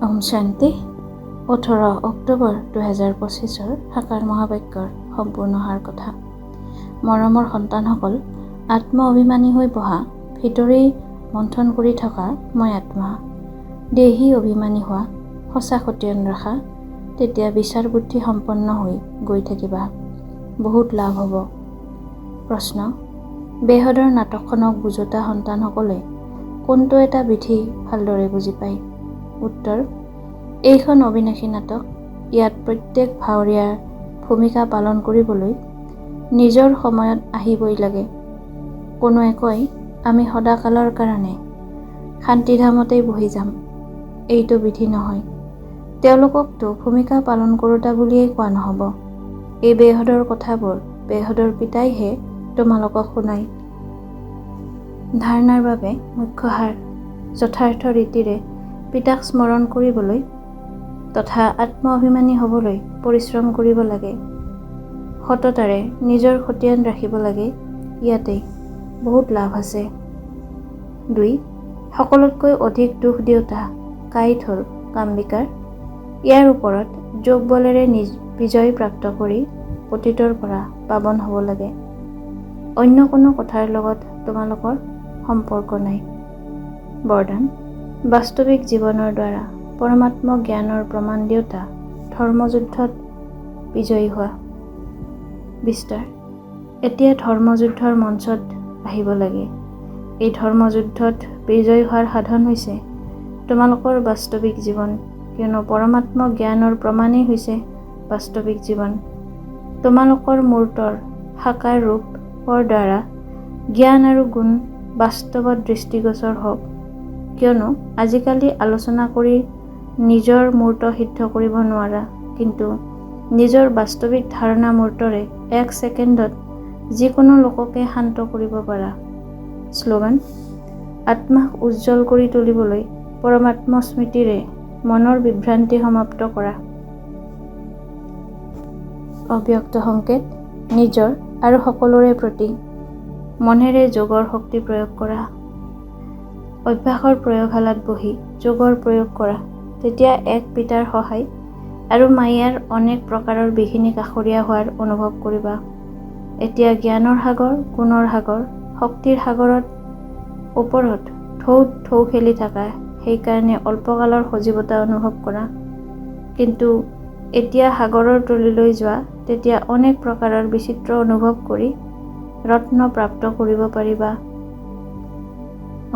ওম শান্তি 18 অক্টোবৰ 2025 সাকাৰ মহাবাক্যৰ সম্পূৰ্ণ সাৰ কথা। মৰমৰ সন্তানসকল, আত্ম অভিমানী হৈ বহা, ভিতৰেই মন্থন কৰি থকা মই আত্মা, দেহী অভিমানী হোৱা, সঁচা সত্যন ৰখা, তেতিয়া বিচাৰ বুদ্ধি সম্পন্ন হৈ গৈ থাকিবা, বহুত লাভ হ'ব। প্ৰশ্ন: বেহদৰ নাটকখনক বুজোতা সন্তানসকলে কোনটো এটা বিধি ভালদৰে বুজি পায়? উত্তৰ: এইখন অবিনাশী নাটক। ইয়াত প্ৰত্যেক ভাৱৰীয়াৰ ভূমিকা পালন কৰিবলৈ নিজৰ সময়ত আহিবই লাগে। কোনোৱে কয় আমি সদাকালৰ কাৰণে শান্তিধামতেই বহি যাম। এইটো বিধি নহয়। তেওঁলোককতো ভূমিকা পালন কৰোঁতা বুলিয়েই কোৱা নহ'ব। এই বেহদৰ কথাবোৰ বেহদৰ পিতাইহে তোমালোকক শুনায়। ধাৰণাৰ বাবে মুখ্য সাৰ: যথাৰ্থ ৰীতিৰে পিতাক স্মৰণ কৰিবলৈ তথা আত্ম অভিমানী হ'বলৈ পৰিশ্ৰম কৰিব লাগে। সততাৰে নিজৰ খতিয়ান ৰাখিব লাগে। ইয়াতেই বহুত লাভ আছে। 2. সকলোতকৈ অধিক দুখ দিওঁতা কাঁইট হ'ল কামবিকাৰ। ইয়াৰ ওপৰত যোগ বলেৰে বিজয় প্ৰাপ্ত কৰি অতীতৰ পৰা পাৱন হ'ব লাগে। অন্য কোনো কথাৰ লগত তোমালোকৰ সম্পৰ্ক নাই। বৰদান: বাস্তৱিক জীৱনৰ দ্বাৰা পৰমাত্ম জ্ঞানৰ প্ৰমাণ দিওঁতা ধৰ্মযুদ্ধত বিজয়ী হোৱা। বিস্তাৰ: এতিয়া ধৰ্মযুদ্ধৰ মঞ্চত আহিব লাগে। এই ধৰ্মযুদ্ধত বিজয়ী হোৱাৰ সাধন হৈছে তোমালোকৰ বাস্তৱিক জীৱন, কিয়নো পৰমাত্ম জ্ঞানৰ প্ৰমাণেই হৈছে বাস্তৱিক জীৱন। তোমালোকৰ মূৰ্তৰ সাকাৰ ৰূপৰ দ্বাৰা জ্ঞান আৰু গুণ বাস্তৱত দৃষ্টিগোচৰ হওক, কিয়নো আজিকালি আলোচনা কৰি নিজৰ মূৰ্ত সিদ্ধ কৰিব নোৱাৰা, কিন্তু নিজৰ বাস্তৱিক ধাৰণা মূৰ্তৰে 1 ছেকেণ্ডত যিকোনো লোককে শান্ত কৰিব পাৰা। শ্লোগান: আত্মাক উজ্জ্বল কৰি তুলিবলৈ পৰমাত্ম স্মৃতিৰে মনৰ বিভ্ৰান্তি সমাপ্ত কৰা। অব্যক্ত সংকেত: নিজৰ আৰু সকলোৰে প্ৰতি মনেৰে যোগৰ শক্তি প্ৰয়োগ কৰা। অভ্যাসৰ প্ৰয়োগশালাত বহি যোগৰ প্ৰয়োগ কৰা। তেতিয়া এক পিতাৰ সহায় আৰু মায়াৰ অনেক প্ৰকাৰৰ বিঘিনি কাষৰীয়া হোৱাৰ অনুভৱ কৰিবা। এতিয়া জ্ঞানৰ সাগৰ, গুণৰ সাগৰ, শক্তিৰ সাগৰত ওপৰত ঢৌ খেলি থাকা, সেইকাৰণে অল্পকালৰ সজীৱতা অনুভৱ কৰা। কিন্তু এতিয়া সাগৰৰ তলিলৈ যোৱা, তেতিয়া অনেক প্ৰকাৰৰ বিচিত্ৰ অনুভৱ কৰি ৰত্ন প্ৰাপ্ত কৰিব পাৰিবা।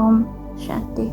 ওম শান্তি।